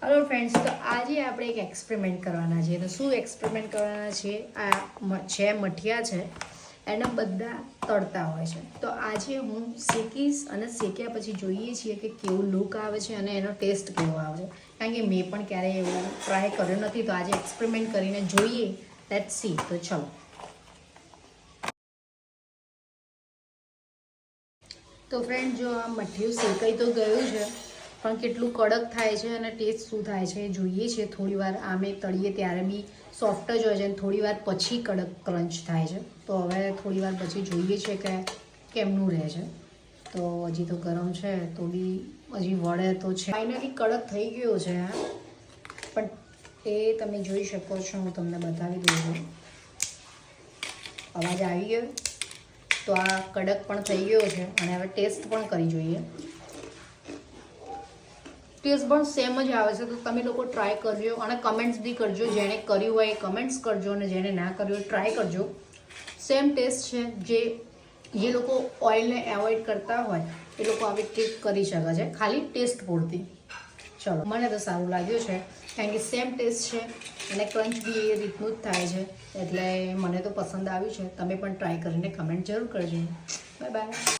Hello friends, તો આજે આપણે એક એક્સપેરિમેન્ટ કરવાના છે. તો શું એક્સપેરિમેન્ટ કરવાના છે? આ છે મઠિયા છે, એને બધા તળતા હોય છે. તો આજે હું શેકીશ અને શેક્યા પછી જોઈએ છીએ કે કેવું લુક આવે છે અને એનો ટેસ્ટ કેવો આવે છે. કારણ કે મેં પણ ક્યારેય એવું ટ્રાય કર્યો નથી. તો આજે એક્સપેરિમેન્ટ કરીને જોઈએ. Let's see. તો ચલો. તો ફ્રેન્ડ, જો આ મઠિયું શેકાઈ તો ગયું છે, પણ કેટલું કડક થાય છે અને ટેસ્ટ શું થાય છે જોઈએ છે. થોડી વાર આમે તળીએ ત્યારે બી સોફ્ટ જ હોય છે અને થોડી વાર પછી કડક ક્રંચ થાય છે. તો હવે થોડી વાર પછી જોઈએ છે કે કેમનું રહે છે. તો હજી તો ગરમ છે તો બી હજી વળે તો છે. ફાઇનલી કડક થઈ ગયો છે, પણ એ તમે જોઈ શકો છો. હું તમને બતાવી દઉં છું. અવાજ આવી ગયો. તો આ કડક પણ થઈ ગયો છે અને હવે ટેસ્ટ પણ કરી જોઈએ. ટેસ્ટ પણ સેમ જ આવે છે. તો તમે લોકો ટ્રાય કરજો અને કમેન્ટ્સ બી કરજો. જેણે કર્યું હોય એ કમેન્ટ્સ કરજો અને જેણે ના કર્યું હોય ટ્રાય કરજો. સેમ ટેસ્ટ છે. જે લોકો ઓઇલને એવોઇડ કરતા હોય એ લોકો આવી ટ્રીક કરી શકે છે, ખાલી ટેસ્ટ પૂરતી. ચલો, મને તો સારું લાગ્યું છે કારણ કે સેમ ટેસ્ટ છે અને ક્રંચ બી એ રીતનું જ થાય છે. એટલે મને તો પસંદ આવ્યું છે. તમે પણ ટ્રાય કરીને કમેન્ટ જરૂર કરજો. Bye bye.